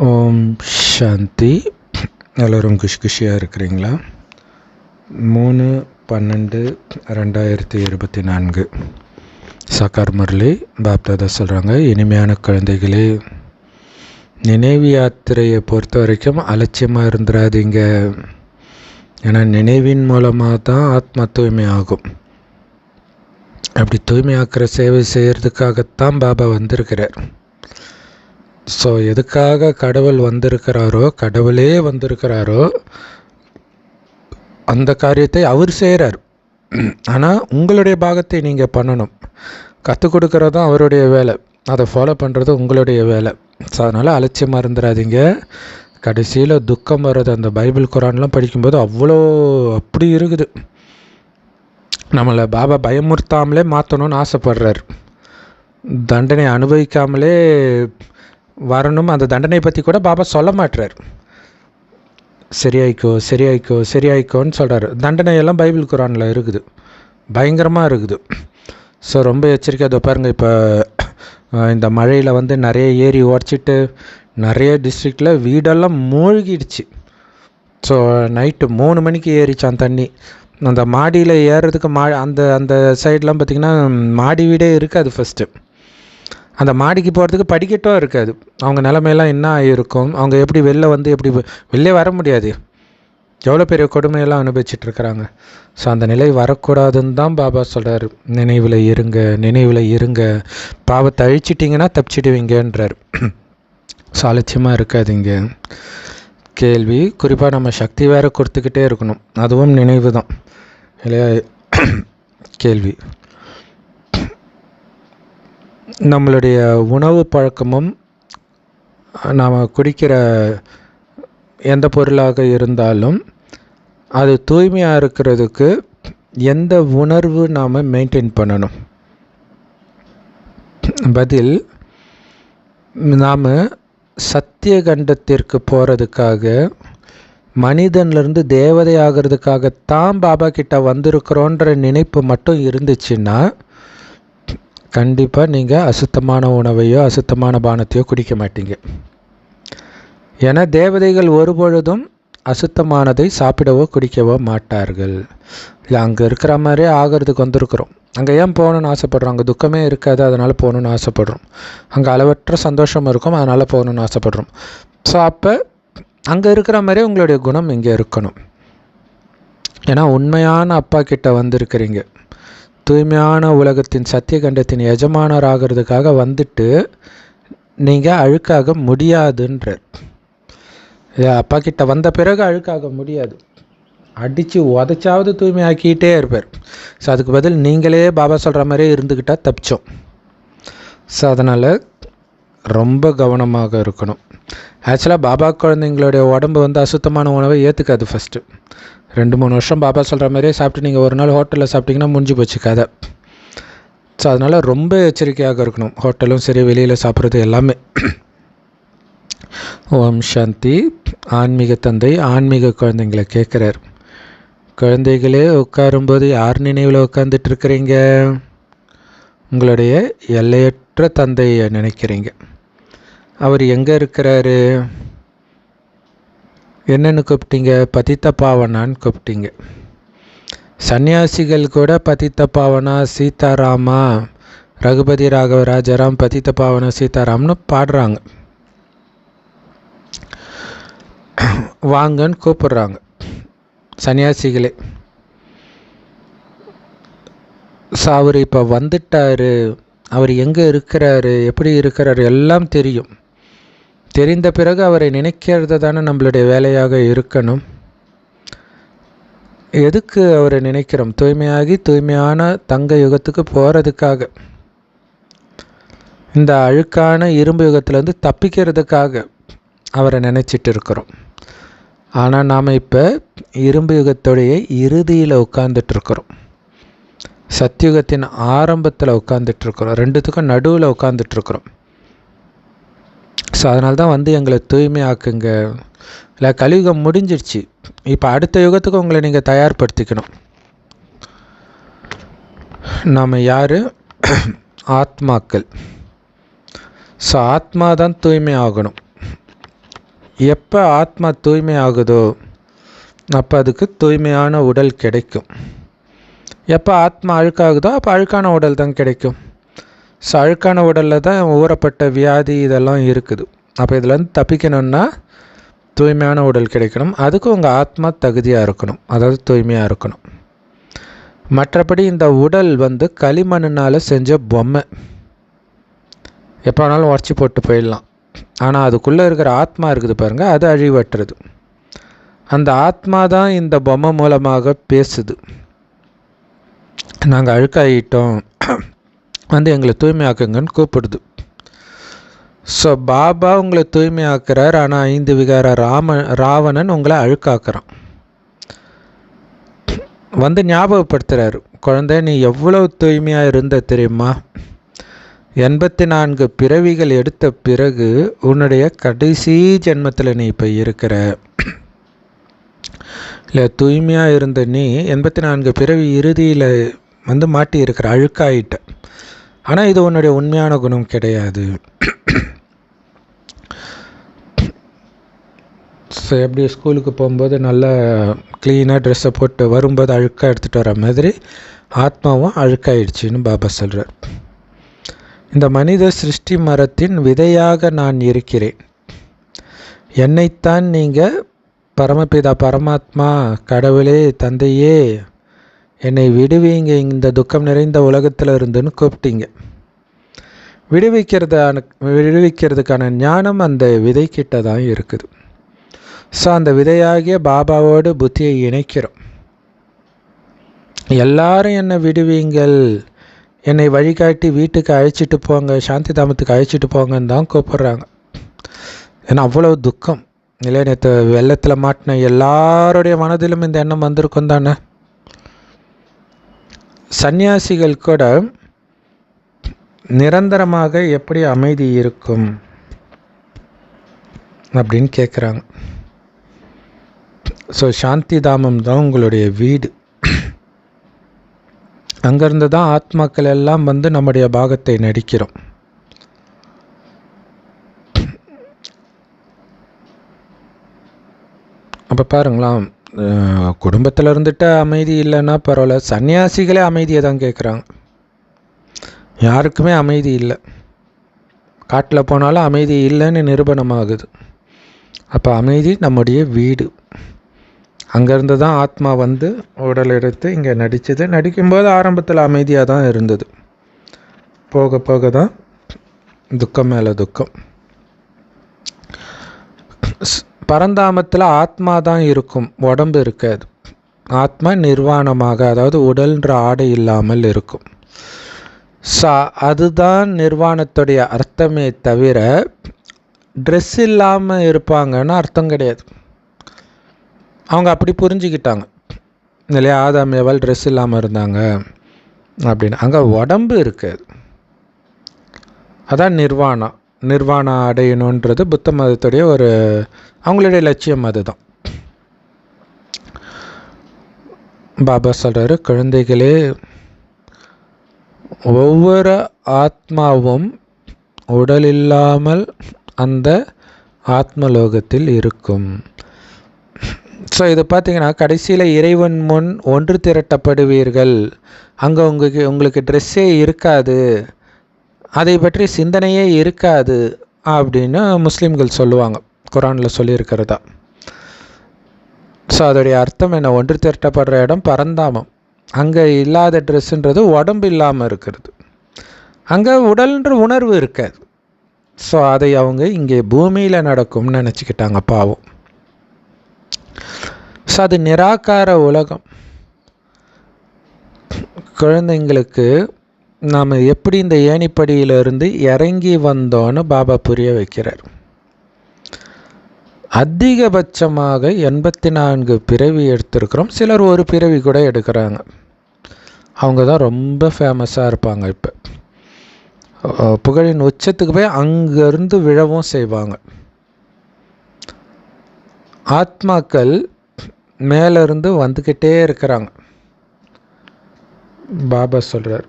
ஓம் சாந்தி. எல்லோரும் குஷியாக இருக்கிறீங்களா? 3/12/2024 சாக்கார் முரளி பாப்தாதா சொல்கிறாங்க, இனிமையான குழந்தைகளே, நினைவு யாத்திரையை பொறுத்த வரைக்கும் அலட்சியமாக இருந்துடாதீங்க. ஏன்னா நினைவின் மூலமாக தான் ஆத்மா தூய்மை ஆகும். அப்படி தூய்மையாக்குற சேவை செய்கிறதுக்காகத்தான் பாபா வந்திருக்கிறார். ஸோ எதுக்காக கடவுள் கடவுளே வந்திருக்கிறாரோ அந்த காரியத்தை அவர் செய்கிறார். ஆனால் உங்களுடைய பாகத்தை நீங்கள் பண்ணணும். கற்றுக் கொடுக்குறதும் அவருடைய வேலை, அதை ஃபாலோ பண்ணுறது உங்களுடைய வேலை. ஸோ அதனால் அலட்சியமாக இருந்துடாதீங்க. கடைசியில் துக்கம் வர்றது அந்த பைபிள் குரான்லாம் படிக்கும்போது அப்படி இருக்குது. நம்மளை பாபா பயமுறுத்தாமலே மாற்றணும்னு ஆசைப்படுறார். தண்டனை அனுபவிக்காமலே வரணும். அந்த தண்டனை பற்றி கூட பாபா சொல்ல மாட்டுறார். சரியாயிக்கோன்னு சொல்கிறார். தண்டனையெல்லாம் பைபிள் குரானில் இருக்குது, பயங்கரமாக இருக்குது. ஸோ ரொம்ப எச்சரிக்கையாக பாருங்கள். இப்போ இந்த மழையில் நிறைய ஏரி உடச்சிட்டு நிறைய டிஸ்ட்ரிக்டில் வீடெல்லாம் மூழ்கிடுச்சு. ஸோ நைட்டு 3 மணிக்கு ஏறிச்சான் தண்ணி. அந்த மாடியில் ஏறுறதுக்கு அந்த அந்த சைட்லாம் பார்த்திங்கன்னா மாடி வீடே இருக்காது. ஃபஸ்ட்டு அந்த மாடிக்கு போகிறதுக்கு படிக்கட்டும் இருக்காது. அவங்க நிலமையெல்லாம் என்ன ஆகிருக்கும்? அவங்க எப்படி வெளிலே வர முடியாது. எவ்வளோ பெரிய கொடுமையெல்லாம் அனுபவிச்சிட்ருக்கிறாங்க. ஸோ அந்த நிலை வரக்கூடாதுன்னு தான் பாபா சொல்கிறார். நினைவில் இருங்க. பாவத்தை அழிச்சிட்டிங்கன்னா தப்பிச்சிடுவீங்கன்றார். ஸோ அலட்சியமாக இருக்காதீங்க. கேள்வி, குறிப்பாக நம்ம சக்தி வேறு கொடுத்துக்கிட்டே இருக்கணும், அதுவும் நினைவு தான் இல்லையா? கேள்வி, நம்மளுடைய உணவு பழக்கமும் நாம் குடிக்கிற எந்த பொருளாக இருந்தாலும் அது தூய்மையாக இருக்கிறதுக்கு எந்த உணர்வு நாம் மெயின்டைன் பண்ணணும்? பதில், நாம் சத்திய கண்டத்திற்கு போகிறதுக்காக, மனிதன்லேருந்து தேவதை ஆகிறதுக்காகத்தான் பாபா கிட்ட வந்திருக்கிறோன்ற நினைப்பு மட்டும் இருந்துச்சுன்னா கண்டிப்பாக நீங்கள் அசுத்தமான உணவையோ அசுத்தமான பானத்தையோ குடிக்க மாட்டீங்க. ஏன்னா தேவதைகள் ஒருபொழுதும் அசுத்தமானதை சாப்பிடவோ குடிக்கவோ மாட்டார்கள். இல்லை, அங்கே இருக்கிற மாதிரியே ஆகிறதுக்கு வந்திருக்கிறோம். அங்கே ஏன் போகணுன்னு ஆசைப்படுறோம்? அங்கே துக்கமே இருக்காது, அதனால் போகணுன்னு ஆசைப்படுறோம். அங்கே அளவற்ற சந்தோஷம் இருக்கும், அதனால் போகணுன்னு ஆசைப்படுறோம். ஸோ அப்போ அங்கே இருக்கிற மாதிரியே உங்களுடைய குணம் இங்கே இருக்கணும். ஏன்னா உண்மையான அப்பா கிட்ட வந்திருக்கிறீங்க. தூய்மையான உலகத்தின் சத்திய கண்டத்தின் எஜமானர் ஆகிறதுக்காக வந்துட்டு நீங்கள் அழுக்காக முடியாதுன்றார். அப்பா கிட்ட வந்த பிறகு அழுக்காக முடியாது. அடித்து உதச்சாவது தூய்மையாக்கிட்டே இருப்பார். ஸோ அதுக்கு பதில் நீங்களே பாபா சொல்கிற மாதிரியே இருந்துக்கிட்டால் தப்பிச்சோம். ஸோ அதனால் ரொம்ப கவனமாக இருக்கணும். ஆக்சுவலாக பாபா குழந்தைங்களுடைய உடம்பு அசுத்தமான உணவை ஏற்றுக்காது. ஃபஸ்ட்டு 2-3 வருஷம் பாபா சொல்கிற மாதிரியே சாப்பிட்டு நீங்கள் ஒரு நாள் ஹோட்டலில் சாப்பிட்டிங்கன்னா முடிஞ்சு போச்சு கதை. ஸோ அதனால் ரொம்ப எச்சரிக்கையாக இருக்கணும். ஹோட்டலும் சரி, வெளியில் சாப்பிட்றது எல்லாமே. ஓம் சாந்தி. ஆன்மீக தந்தை ஆன்மீக குழந்தைங்களை கேட்குறார், குழந்தைகளே உட்காரும்போது யார் நினைவில் உட்காந்துட்ருக்கிறீங்க? உங்களுடைய எல்லையற்ற தந்தையை நினைக்கிறீங்க. அவர் எங்கே இருக்கிறாரு? என்னென்னு கூப்பிட்டீங்க? பதித்த பாவனான்னு கூப்பிட்டீங்க. சன்னியாசிகள் கூட பதித்த பாவனா சீதாராமா, ரகுபதி ராகவ ராஜாராம் பதித்த பாவனா சீதாராம்னு பாடுறாங்க, வாங்கன்னு கூப்பிடுறாங்க சன்னியாசிகளே. ஸோ அவர் இப்போ வந்துட்டார். அவர் எங்கே இருக்கிறாரு, எப்படி இருக்கிறாரு எல்லாம் தெரியும். தெரிந்த பிறகு அவரை நினைக்கிறது தானே நம்மளுடைய வேலையாக இருக்கணும். எதுக்கு அவரை நினைக்கிறோம்? தூய்மையாகி தூய்மையான தங்க யுகத்துக்கு போகிறதுக்காக, இந்த அழுக்கான இரும்பு யுகத்திலேருந்து தப்பிக்கிறதுக்காக அவரை நினச்சிட்டு இருக்கிறோம். ஆனால் நாம் இப்போ இரும்பு யுகத்துடைய இறுதியில் உட்காந்துட்ருக்குறோம், சத்தியுகத்தின் ஆரம்பத்தில் உட்காந்துட்ருக்குறோம், ரெண்டுத்துக்கும் நடுவில் உட்காந்துட்ருக்குறோம். ஸோ அதனால தான் எங்களை தூய்மையாக்குங்க. இல்லை, கலியுகம் முடிஞ்சிடுச்சு, இப்போ அடுத்த யுகத்துக்கு உங்களை நீங்கள் தயார்படுத்திக்கணும். நாம் யார்? ஆத்மாக்கள். ஸோ ஆத்மா தான் தூய்மை ஆகணும். எப்போ ஆத்மா தூய்மை ஆகுதோ அப்போ அதுக்கு தூய்மையான உடல் கிடைக்கும். எப்போ ஆத்மா அழுக்காகுதோ அப்போ அழுக்கான உடல் தான் கிடைக்கும். ஸோ அழுக்கான உடலில் தான் ஊறப்பட்ட வியாதி இதெல்லாம் இருக்குது. அப்போ இதுலேருந்து தப்பிக்கணும்னா தூய்மையான உடல் கிடைக்கணும். அதுக்கு உங்கள் ஆத்மா தகுதியாக இருக்கணும், அதாவது தூய்மையாக இருக்கணும். மற்றபடி இந்த உடல் களிமண்ணினால் செஞ்ச பொம்மை, எப்போ வேணாலும் உடச்சி போட்டு போயிடலாம். ஆனால் அதுக்குள்ளே இருக்கிற ஆத்மா இருக்குது பாருங்கள், அது அழிவற்றது. அந்த ஆத்மா தான் இந்த பொம்மை மூலமாக பேசுது. நாங்கள் அழுக்காயிட்டோம், எங்களை தூய்மையாக்குங்கன்னு கூப்பிடுது. ஸோ பாபா உங்களை தூய்மையாக்குறார். ஆனால் 5 விகார ராவணன் உங்களை அழுக்காக்குறான். ஞாபகப்படுத்துகிறார், குழந்தை நீ எவ்வளோ தூய்மையாக இருந்த தெரியுமா? 84 பிறவிகள் எடுத்த பிறகு உன்னுடைய கடைசி ஜென்மத்தில் நீ இப்போ இருக்கிற. இல்லை, தூய்மையாக இருந்த நீ 84 பிறவி இறுதியில் மாட்டி இருக்கிற, அழுக்காயிட்ட. ஆனால் இது உன்னுடைய உண்மையான குணம் கிடையாது. ஸோ எப்படி ஸ்கூலுக்கு போகும்போது நல்லா க்ளீனாக ட்ரெஸ்ஸை போட்டு வரும்போது அழுக்காக எடுத்துகிட்டு வர மாதிரி ஆத்மாவும் அழுக்காயிடுச்சின்னு பாபா சொல்கிறார். இந்த மனித சிருஷ்டி மரத்தின் விதையாக நான் இருக்கிறேன். என்னைத்தான் நீங்கள் பரமபிதா பரமாத்மா கடவுளே தந்தையே என்னை விடுவீங்க இந்த துக்கம் நிறைந்த உலகத்தில் இருந்துன்னு கூப்பிட்டீங்க. விடுவிக்கிறதுக்கான ஞானம் அந்த விதைக்கிட்ட தான் இருக்குது. ஸோ அந்த விதையாகிய பாபாவோடு புத்தியை இணைக்கிறோம். எல்லாரும் என்னை விடுவீங்கள், என்னை வழிகாட்டி வீட்டுக்கு அழைச்சிட்டு போங்க, சாந்தி தாமத்துக்கு அழைச்சிட்டு போங்கன்னு தான் கூப்பிட்றாங்க. ஏன்னா அவ்வளோ துக்கம் இல்லை. நேற்று வெள்ளத்தில் மாட்டின எல்லாருடைய மனதிலும் இந்த எண்ணம் வந்திருக்கும் தானே. சந்நியாசிகள் கூட நிரந்தரமாக எப்படி அமைதி இருக்கும் அப்படின்னு கேட்குறாங்க. ஸோ சாந்தி தாமம் தான் உங்களுடைய வீடு. அங்கேருந்து தான் ஆத்மாக்கள் எல்லாம் நம்முடைய பாகத்தை நடிக்கிறோம். அப்போ பாருங்களாம், குடும்பத்தில் இருந்துட்டு அமைதி இல்லைன்னா பரவாயில்ல, சன்னியாசிகளே அமைதியை தான் கேட்குறாங்க. யாருக்குமே அமைதி இல்லை. காட்டில் போனாலும் அமைதி இல்லைன்னு நிரூபணமாகுது. அப்போ அமைதி நம்முடைய வீடு. அங்கேருந்து தான் ஆத்மா உடல் எடுத்து இங்கே நடித்தது. நடிக்கும்போது ஆரம்பத்தில் அமைதியாக தான் இருந்தது. போக போக தான் துக்கம் மேலே துக்கம். பரந்தாமத்தில் ஆத்மா தான் இருக்கும், உடம்பு இருக்காது. ஆத்மா நிர்வாணமாக, அதாவது உடல்ன்ற ஆடை இல்லாமல் இருக்கும். அதுதான் நிர்வாணத்துடைய அர்த்தமே தவிர ட்ரெஸ் இல்லாமல் இருப்பாங்கன்னு அர்த்தம் கிடையாது. அவங்க அப்படி புரிஞ்சுக்கிட்டாங்க இல்லையா. ஆதாம் ஏவாள் ட்ரெஸ் இல்லாமல் இருந்தாங்க அப்படின்னு. அங்கே உடம்பு இருக்காது, அதான் நிர்வாணம். நிர்வாணம் அடையணுன்றது புத்த மதத்துடைய அவங்களுடைய லட்சியம் அதுதான். பாபா சொல்கிறாரு, குழந்தைகளே, ஒவ்வொரு ஆத்மாவும் உடல் இல்லாமல் அந்த ஆத்மலோகத்தில் இருக்கும். ஸோ இது பார்த்தீங்கன்னா கடைசியில் இறைவன் முன் ஒன்று திரட்டப்படுவீர்கள். அங்கே உங்களுக்கு ட்ரெஸ்ஸே இருக்காது, அதை பற்றி சிந்தனையே இருக்காது அப்படின்னு முஸ்லீம்கள் சொல்லுவாங்க, குரானில் சொல்லியிருக்கிறதா. ஸோ அதோடைய அர்த்தம் என்ன? ஒன்று திரட்டப்படுற இடம் பரந்தாமம். அங்கே இல்லாத ட்ரெஸ்ஸுன்றது உடம்பு இல்லாமல் இருக்கிறது. அங்கே உடல்ன்ற உணர்வு இருக்காது. ஸோ அதை அவங்க இங்கே பூமியில் நடக்கும்னு நினச்சிக்கிட்டாங்க பாவம். ஸோ அது நிராகார உலகம். குழந்தைங்களுக்கு நாம் எப்படி இந்த ஏணிப்படியிலிருந்து இறங்கி வந்தோன்னு பாபா புரிய வைக்கிறார். அதிகபட்சமாக 84 பிறவி எடுத்திருக்கிறோம். சிலர் ஒரு பிறவி கூட எடுக்கிறாங்க. அவங்க தான் ரொம்ப ஃபேமஸாக இருப்பாங்க. இப்போ புகழின் உச்சத்துக்கு போய் அங்கேருந்து விழவும் செய்வாங்க. ஆத்மாக்கள் மேலேருந்து வந்துக்கிட்டே இருக்கிறாங்க. பாபா சொல்கிறார்,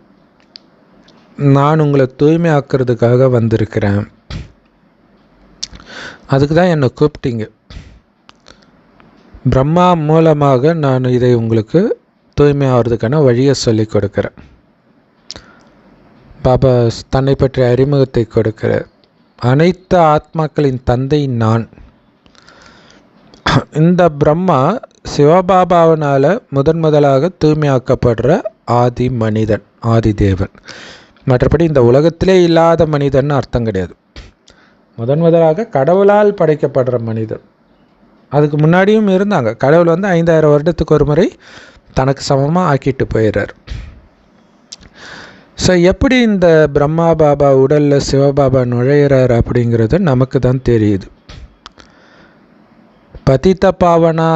நான் உங்களை தூய்மையாக்குறதுக்காக வந்திருக்கிறேன். அதுக்கு தான் என்னை கூப்பிட்டீங்க. பிரம்மா மூலமாக நான் இதை உங்களுக்கு தூய்மையாகிறதுக்கான வழியை சொல்லி கொடுக்குறேன். பாபா தன்னை பற்றிய அறிமுகத்தை கொடுக்கிறார். அனைத்து ஆத்மாக்களின் தந்தை நான். இந்த பிரம்மா சிவபாபாவினால் முதலாக தூய்மையாக்கப்படுற ஆதி மனிதன், ஆதி தேவன். மற்றபடி இந்த உலகத்திலே இல்லாத மனிதன் அர்த்தம் கிடையாது. முதலாக கடவுளால் படைக்கப்படுற மனிதன். அதுக்கு முன்னாடியும் இருந்தாங்க. கடவுள் 5000 வருடத்துக்கு ஒரு முறை தனக்கு சமமாக ஆக்கிட்டு போயிடுறார். ஸோ எப்படி இந்த பிரம்மா பாபா உடலில் சிவபாபா நுழையிறார் அப்படிங்கிறது நமக்கு தான் தெரியுது. பதித்த பாவனா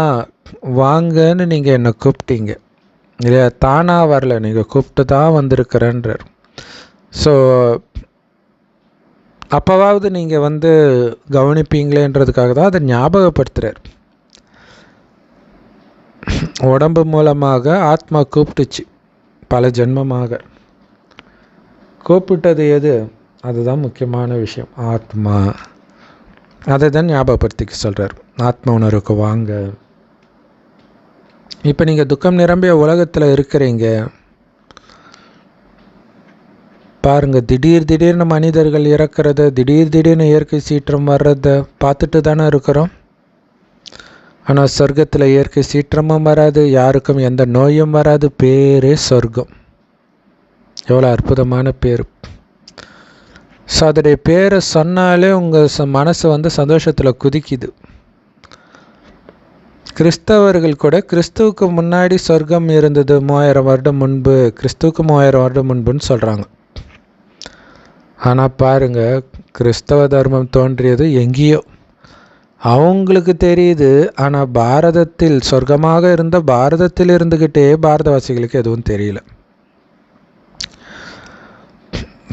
வாங்கன்னு நீங்கள் என்னை கூப்பிட்டீங்க இல்லையா? தானாக வரல, நீங்கள் கூப்பிட்டு தான் வந்திருக்கிறேன்றார். ஸோ அப்போவாவது நீங்கள் கவனிப்பீங்களேன்றதுக்காக தான் அதை ஞாபகப்படுத்துகிறார். உடம்பு மூலமாக ஆத்மா கூப்பிட்டுச்சு, பல ஜென்மமாக கூப்பிட்டது எது? அதுதான் முக்கியமான விஷயம், ஆத்மா. அதை தான் ஞாபகப்படுத்திக்க சொல்கிறார். ஆத்ம உணர்வுக்கு வாங்க. இப்போ நீங்கள் துக்கம் நிரம்பிய உலகத்தில் இருக்கிறீங்க பாருங்கள். திடீர்னு மனிதர்கள் இறக்கிறத, திடீர்னு இயற்கை சீற்றம் வர்றதை பார்த்துட்டு தானே இருக்கிறோம். ஆனால் சொர்க்கத்தில் இயற்கை சீற்றமும் வராது, யாருக்கும் எந்த நோயும் வராது. பேரே சொர்க்கம். எவ்வளோ அற்புதமான பேர். ஸோ அதோடைய பேரை சொன்னாலே உங்கள் மனசு சந்தோஷத்தில் குதிக்குது. கிறிஸ்தவர்கள் கூட கிறிஸ்துவுக்கு முன்னாடி சொர்க்கம் இருந்தது 3000 வருடம் முன்பு, கிறிஸ்துவுக்கு 3000 வருடம் முன்புன்னு சொல்கிறாங்க. ஆனால் பாருங்கள், கிறிஸ்தவ தர்மம் தோன்றியது எங்கேயோ, அவங்களுக்கு தெரியுது. ஆனால் பாரதத்தில், சொர்க்கமாக இருந்த பாரதத்தில் இருந்துக்கிட்டே பாரதவாசிகளுக்கு எதுவும் தெரியல.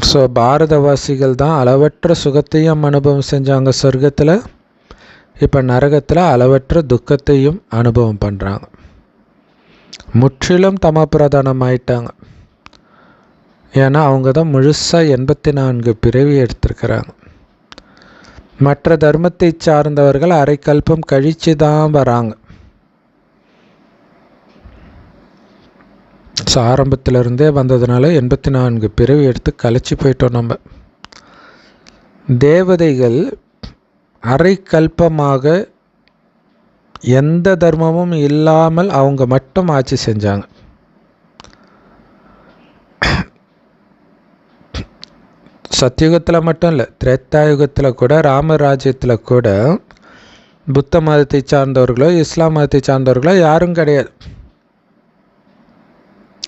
ஸோ பாரதவாசிகள் தான் அளவற்ற சுகத்தையும் அனுபவம் செஞ்சாங்க சொர்க்கத்தில். இப்போ நரகத்தில் அளவற்ற துக்கத்தையும் அனுபவம் பண்ணுறாங்க. முற்றிலும் தமப்பிரதானம் ஆயிட்டாங்க. ஏன்னா அவங்க தான் முழுசாக 84 பிறவி எடுத்திருக்கிறாங்க. மற்ற தர்மத்தை சார்ந்தவர்கள் அரைக்கல்பம் கழித்து தான் வராங்க. ஸோ ஆரம்பத்திலிருந்தே வந்ததுனால 84 பிறவி எடுத்து கழிச்சு போயிட்டோம் நம்ம. தேவதைகள் அரைக்கல்பமாக எந்த தர்மமும் இல்லாமல் அவங்க மட்டும் ஆட்சி செஞ்சாங்க. சத்தியுகத்தில் மட்டும் இல்லை, திரேத்தாயுகத்தில் கூட, ராமராஜ்யத்தில் கூட புத்த மதத்தை சார்ந்தவர்களோ இஸ்லாம் மதத்தை சார்ந்தவர்களோ யாரும் கிடையாது.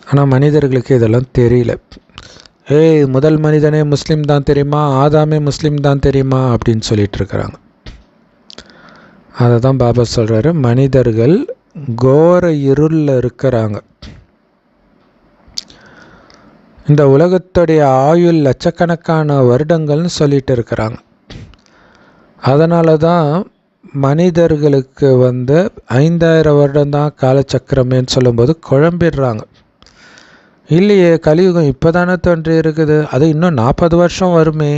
ஆனால் மனிதர்களுக்கு இதெல்லாம் தெரியல. முதல் மனிதனே முஸ்லீம் தான் தெரியுமா, ஆதாமே முஸ்லீம் தான் தெரியுமா அப்படின்னு சொல்லிட்டு இருக்கிறாங்க. அதை தான் பாபா சொல்கிறாரு, மனிதர்கள் கோர இருளில் இருக்கிறாங்க. இந்த உலகத்துடைய ஆயுள் லட்சக்கணக்கான வருடங்கள்னு சொல்லிட்டு இருக்கிறாங்க. அதனால தான் மனிதர்களுக்கு 5000 வருடம் தான் காலச்சக்கரமேன்னு சொல்லும்போது குழம்பிடுறாங்க. இல்லையே, கலியுகம் இப்போ தானே தோன்றி இருக்குது, அது இன்னும் 40 வருஷம் வருமே,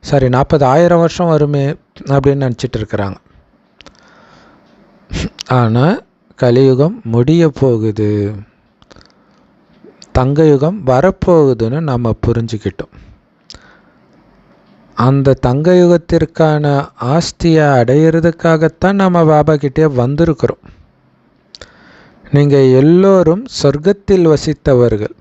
40,000 வருஷம் வருமே அப்படின்னு நினச்சிட்டு இருக்கிறாங்க. ஆனால் கலியுகம் முடிய போகுது, தங்க யுகம் வரப்போகுதுன்னு நம்ம புரிஞ்சுக்கிட்டோம். அந்த தங்க யுகத்திற்கான ஆஸ்தியை அடையிறதுக்காகத்தான் நம்ம பாபா கிட்டே வந்திருக்கிறோம். நீங்கள் எல்லோரும் சொர்க்கத்தில் வசித்தவர்கள்.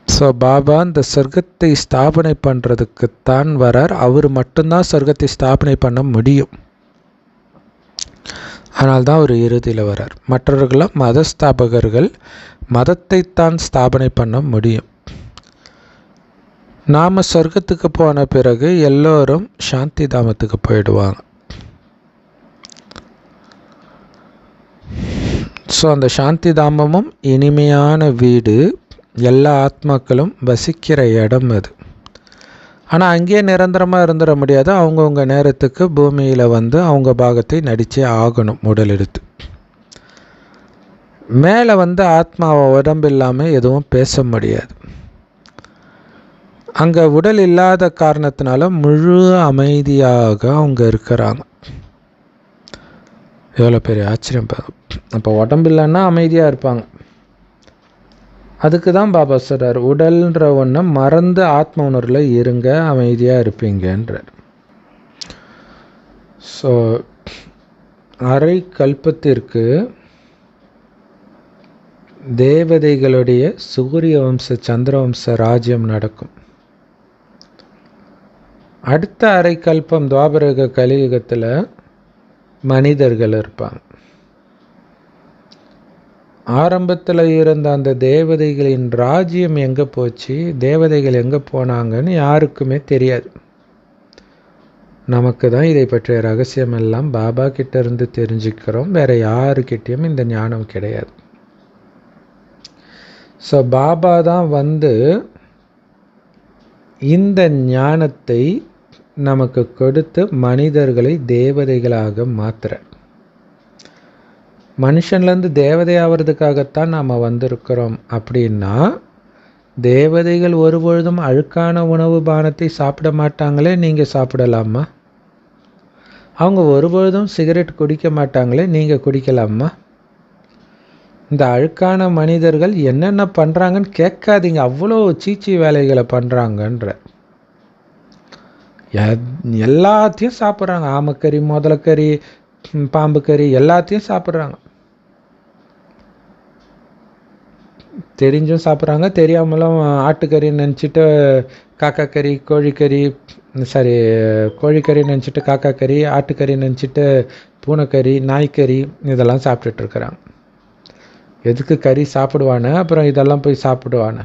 ஸோ பாபா இந்த சொர்க்கத்தை ஸ்தாபனை பண்ணுறதுக்குத்தான் வரார். அவர் மட்டும்தான் சொர்க்கத்தை ஸ்தாபனை பண்ண முடியும். ஆனால் தான் அவர் இறுதியில் வரார். மற்றவர்களாம் மத ஸ்தாபகர்கள், மதத்தைத்தான் ஸ்தாபனை பண்ண முடியும். நாம் சொர்க்கத்துக்கு போன பிறகு எல்லோரும் சாந்தி தாமத்துக்கு போயிடுவாங்க. ஸோ அந்த சாந்தி தாமமும் இனிமையான வீடு, எல்லா ஆத்மாக்களும் வசிக்கிற இடம் அது. ஆனால் அங்கேயே நிரந்தரமாக இருந்துட முடியாது. அவங்கவுங்க நேரத்துக்கு பூமியில் அவங்க பாகத்தை நடித்தே ஆகணும் உடல் எடுத்து. மேலே ஆத்மாவை உடம்பு இல்லாமல் எதுவும் பேச முடியாது. அங்கே உடல் இல்லாத காரணத்தினால முழு அமைதியாக அவங்க இருக்கிறாங்க. எவ்வளோ பெரிய ஆச்சரியம். அப்போ உடம்பு இல்லைன்னா அமைதியாக இருப்பாங்க. அதுக்கு தான் பாபா சொல்கிறார், உடல்ன்ற ஒன்றை மறந்து ஆத்ம உணர்வில் இருங்க, அமைதியாக இருப்பீங்கன்றார். ஸோ அரை கல்பத்திற்கு தேவதைகளுடைய சூரிய வம்ச சந்திர வம்ச ராஜ்யம் நடக்கும். அடுத்த அரை கல்பம் துவாபரக கலியுகத்தில் மனிதர்கள் இருப்பாங்க. ஆரம்பத்தில் இருந்த அந்த தேவதைகளின் ராஜ்யம் எங்கே போச்சு, தேவதைகள் எங்கே போனாங்கன்னு யாருக்குமே தெரியாது. நமக்கு தான் இதை பற்றிய ரகசியம் எல்லாம் பாபா கிட்ட இருந்து தெரிஞ்சுக்கிறோம். வேற யாருக்கிட்டையும் இந்த ஞானம் கிடையாது. ஸோ பாபா தான் வந்து இந்த ஞானத்தை நமக்கு கொடுத்து மனிதர்களை தேவதைகளாக மாற்றுற. மனுஷன்லேருந்து தேவதை ஆகிறதுக்காகத்தான் நாம் வந்திருக்கிறோம். அப்படின்னா தேவதைகள் ஒருபொழுதும் அழுக்கான உணவு பானத்தை சாப்பிட மாட்டாங்களே, நீங்கள் சாப்பிடலாமா? அவங்க ஒருபொழுதும் சிகரெட் குடிக்க மாட்டாங்களே, நீங்கள் குடிக்கலாமா? இந்த அழுக்கான மனிதர்கள் என்னென்ன பண்ணுறாங்கன்னு கேட்காதீங்க, அவ்வளோ சீச்சி வேலைகளை பண்ணுறாங்கன்ற. எல்லாத்தையும் சாப்பிட்றாங்க. ஆமக்கறி, முதலக்கறி, பாம்பு கறி எல்லாத்தையும் சாப்பிட்றாங்க. தெரிஞ்சும் சாப்பிட்றாங்க, தெரியாமலும் ஆட்டுக்கறின்னு நினச்சிட்டு காக்கா கறி, கோழிக்கறி, கோழிக்கறி நினச்சிட்டு காக்கா கறி, ஆட்டுக்கறி நினச்சிட்டு பூனைக்கறி, நாய்க்கறி இதெல்லாம் சாப்பிட்டுட்ருக்குறாங்க. எதுக்கு கறி சாப்பிடுவானே, அப்புறம் இதெல்லாம் போய் சாப்பிடுவானே.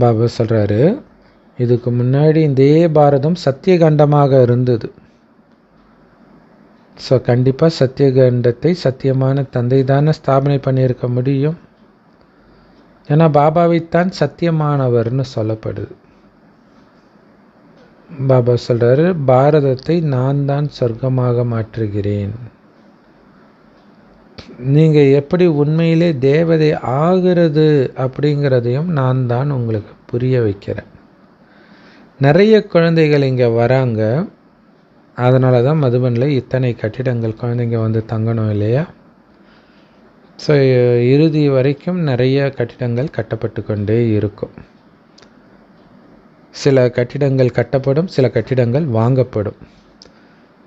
பாபா சொல்கிறாரு, இதுக்கு முன்னாடி இதே பாரதம் சத்தியகண்டமாக இருந்தது. ஸோ கண்டிப்பாக சத்தியகண்டத்தை சத்தியமான தந்தை தானே ஸ்தாபனை பண்ணியிருக்க முடியும். ஏன்னா பாபாவைத்தான் சத்தியமானவர்னு சொல்லப்படுது. பாபா சொல்கிறாரு, பாரதத்தை நான் தான் சொர்க்கமாக மாற்றுகிறேன். நீங்கள் எப்படி உண்மையிலே தேவதை ஆகிறது அப்படிங்கிறதையும் நான் தான் உங்களுக்கு புரிய வைக்கிறேன். நிறைய குழந்தைகள் இங்கே வராங்க. அதனால தான் மதுபனில் இத்தனை கட்டிடங்கள் குழந்தைங்க வந்து தங்கணும் இல்லையா? ஸோ இறுதி வரைக்கும் நிறைய கட்டிடங்கள் கட்டப்பட்டு கொண்டே இருக்கும். சில கட்டிடங்கள் கட்டப்படும், சில கட்டிடங்கள் வாங்கப்படும்.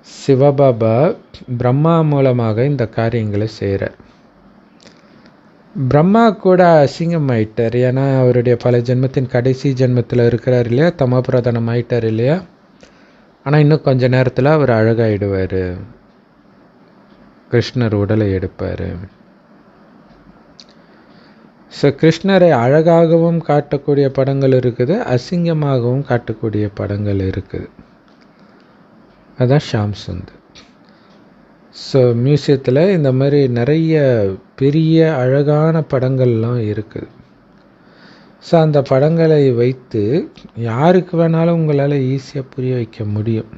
சிவபாபா பிரம்மா மூலமாக இந்த காரியங்களை செய்கிறார். பிரம்மா கூட அசிங்கமாயிட்டார். ஏன்னா அவருடைய பல ஜென்மத்தின் கடைசி ஜென்மத்தில் இருக்கிறார் இல்லையா, தமோபிரதானம் ஆயிட்டார் இல்லையா. ஆனால் இன்னும் கொஞ்ச நேரத்தில் அவர் அழகாயிடுவார், கிருஷ்ணர் உடலை எடுப்பார். ஸோ கிருஷ்ணரை அழகாகவும் காட்டக்கூடிய படங்கள் இருக்குது, அசிங்கமாகவும் காட்டக்கூடிய படங்கள் இருக்குது. அதுதான் ஷாம் சுந்தர். ஸோ மியூசியத்தில் இந்த மாதிரி நிறைய பெரிய அழகான படங்கள்லாம் இருக்குது. ஸோ அந்த படங்களை வைத்து யாருக்கு வேணாலும் உங்களால் ஈஸியாக புரிய வைக்க முடியும்.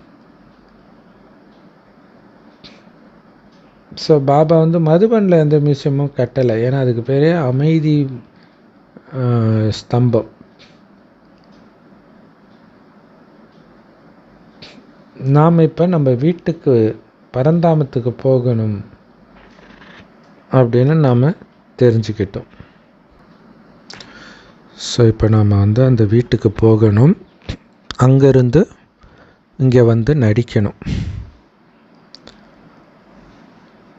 ஸோ பாபா வந்து மதுபனில் எந்த மியூசியமும் கட்டலை. ஏன்னா அதுக்கு பேரே அமைதி ஸ்தம்பம். நாம் இப்போ நம்ம வீட்டுக்கு பரந்தாமத்துக்கு போகணும் அப்படின்னு நாம் தெரிஞ்சுக்கிட்டோம். ஸோ இப்போ நாம் வந்து அந்த வீட்டுக்கு போகணும், அங்கேருந்து இங்கே வந்து நடிக்கணும்.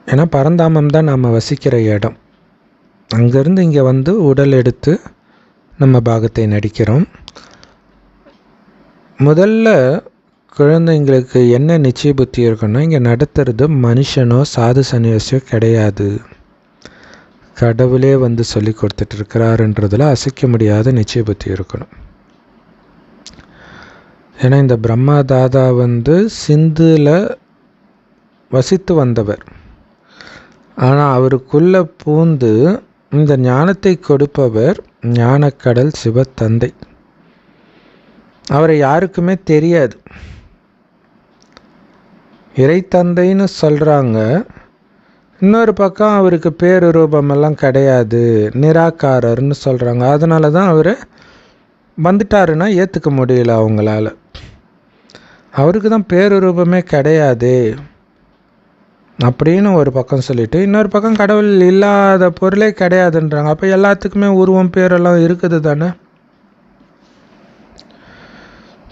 ஏன்னா பரந்தாமம் தான் நாம் வசிக்கிற இடம். அங்கேருந்து இங்கே வந்து உடல் எடுத்து நம்ம பாகத்தை நடிக்கிறோம். முதல்ல குழந்தைங்களுக்கு என்ன நிச்சய புத்தி இருக்குன்னா, இங்கே நடத்துறது மனுஷனோ சாது சன்னியாசியோ கிடையாது, கடவுளே வந்து சொல்லி கொடுத்துட்ருக்கிறாருன்றதில் அசைக்க முடியாத நிச்சய புத்தி இருக்கணும். ஏன்னா இந்த பிரம்மா தாதா வந்து சிந்துல வசித்து வந்தவர். ஆனால் அவருக்குள்ளே பூந்து இந்த ஞானத்தை கொடுப்பவர் ஞானக்கடல் சிவத்தந்தை. அவரை யாருக்குமே தெரியாது. இறைத்தந்தைன்னு சொல்கிறாங்க, இன்னொரு பக்கம் அவருக்கு பேரு ரூபமெல்லாம் கிடையாது, நிராகாரர்னு சொல்கிறாங்க. அதனால தான் அவர் வந்துட்டாருன்னா ஏற்றுக்க முடியல அவங்களால. அவருக்கு தான் பேரு ரூபமே கிடையாது அப்படின்னு ஒரு பக்கம் சொல்லிவிட்டு, இன்னொரு பக்கம் கடவுள் இல்லாத பொருளே கிடையாதுன்றாங்க. அப்போ எல்லாத்துக்குமே உருவம் பேரெல்லாம் இருக்குது தானே.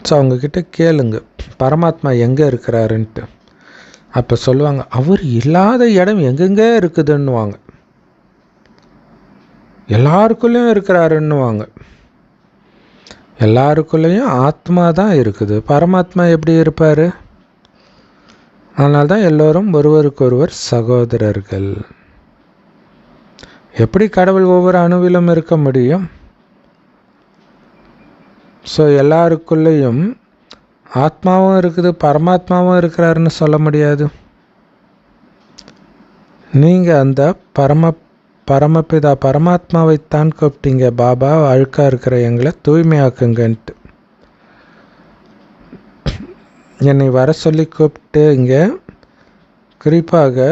ஸோ அவங்கக்கிட்ட கேளுங்க பரமாத்மா எங்கே இருக்கிறாருன்ட்டு. அப்போ சொல்லுவாங்க, அவர் இல்லாத இடம் எங்கெங்கே இருக்குதுன்னுவாங்க. எல்லாருக்குள்ளேயும் இருக்கிறாருன்னுவாங்க. எல்லாருக்குள்ளேயும் ஆத்மா தான் இருக்குது. பரமாத்மா எப்படி இருப்பார்? அதனால்தான் எல்லோரும் ஒருவருக்கொருவர் சகோதரர்கள். எப்படி கடவுள் ஒவ்வொரு அணுவிலும் இருக்க முடியும்? ஸோ எல்லாருக்குள்ளேயும் ஆத்மாவும் இருக்குது, பரமாத்மாவும் இருக்கிறாருன்னு சொல்ல முடியாது. நீங்கள் அந்த பரமபிதா பரமாத்மாவைத்தான் கூப்பிட்டீங்க, பாபா அழுக்காக இருக்கிற எங்களை தூய்மையாக்குங்கன்ட்டு. என்னை வர சொல்லி கூப்பிட்டு இங்கே குறிப்பாக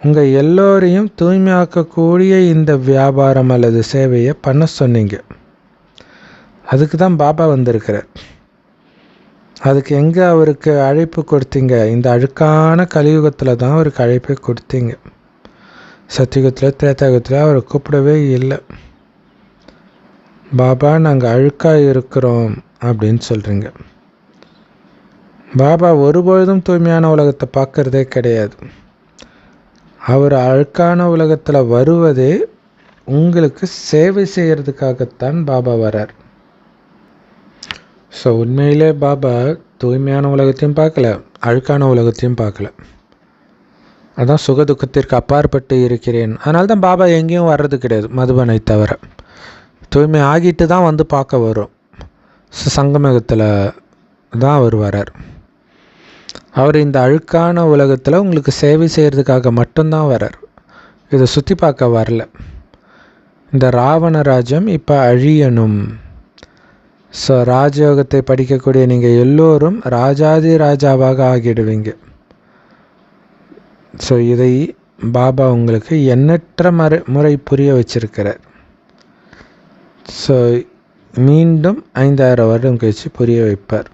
உங்கள் எல்லோரையும் தூய்மையாக்கக்கூடிய இந்த வியாபாரம் அல்லது சேவையை பண்ண சொன்னீங்க. அதுக்கு தான் பாபா வந்திருக்கிறார். அதுக்கு எங்கே அவருக்கு அழைப்பு கொடுத்தீங்க? இந்த அழுக்கான கலியுகத்தில் தான் அவருக்கு அழைப்பை கொடுத்தீங்க. சத்தியுகத்தில் திரேதாயுகத்தில் அவரை கூப்பிடவே இல்லை. பாபா நாங்கள் அழுக்காக இருக்கிறோம் அப்படின்னு சொல்கிறீங்க. பாபா ஒருபொழுதும் தூய்மையான உலகத்தை பார்க்குறதே கிடையாது. அவர் அழுக்கான உலகத்தில் வருவதே உங்களுக்கு சேவை செய்கிறதுக்காகத்தான் பாபா வரார். ஸோ உண்மையிலே பாபா தூய்மையான உலகத்தையும் பார்க்கல, அழுக்கான உலகத்தையும் பார்க்கல. அதான் சுகதுக்கத்திற்கு அப்பாற்பட்டு இருக்கிறேன். அதனால தான் பாபா எங்கேயும் வர்றது கிடையாது மதுபனை தவிர. தூய்மை ஆகிட்டு தான் வந்து பார்க்க வரும். சங்கமகத்தில் தான் அவர் வரார். அவர் இந்த அழுக்கான உலகத்தில் உங்களுக்கு சேவை செய்கிறதுக்காக மட்டும்தான் வரார். இதை சுற்றி பார்க்க வரல. இந்த ராவண ராஜ்யம் இப்போ அழியணும். ஸோ ராஜயோகத்தை படிக்கக்கூடிய நீங்கள் எல்லோரும் ராஜாதி ராஜாவாக ஆகிடுவீங்க. ஸோ இதை பாபா உங்களுக்கு எண்ணற்ற முறை புரிய வச்சிருக்கிறார். ஸோ மீண்டும் 5000 வருடம் கழிச்சு புரிய வைப்பார்.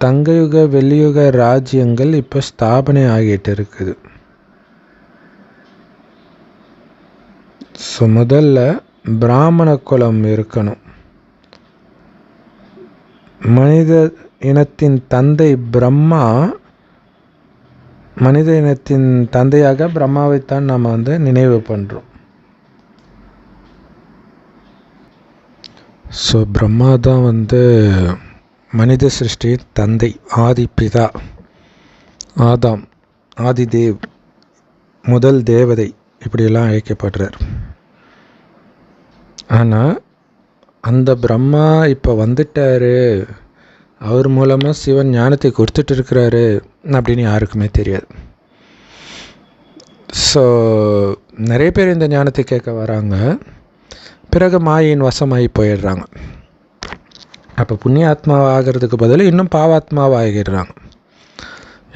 தங்கயுக வெள்ளியுக ராஜ்யங்கள் இப்போ ஸ்தாபனை ஆகிட்டு இருக்குது. ஸோ முதல்ல பிராமண குலம் இருக்கணும். மனித இனத்தின் தந்தை பிரம்மா, மனித இனத்தின் தந்தையாக பிரம்மாவைத்தான் நாம் நினைவு பண்ணுறோம். ஸோ பிரம்மா தான் மனித சிருஷ்டியின் தந்தை, ஆதிபிதா, ஆதாம், ஆதிதேவ், முதல் தேவதை இப்படியெல்லாம் அழைக்கப்படுறார். ஆனால் அந்த பிரம்மா இப்போ வந்துட்டாரு, அவர் மூலமாக சிவன் ஞானத்தை கொடுத்துட்டு இருக்கிறாரு அப்படின்னு யாருக்குமே தெரியாது. ஸோ நிறைய பேர் இந்த ஞானத்தை கேட்க வராங்க, பிறகு மாயின் வசமாகி போயிடுறாங்க. அப்போ புண்ணிய ஆத்மாவாக ஆகிறதுக்கு பதில் இன்னும் பாவாத்மாவாகிடுறாங்க.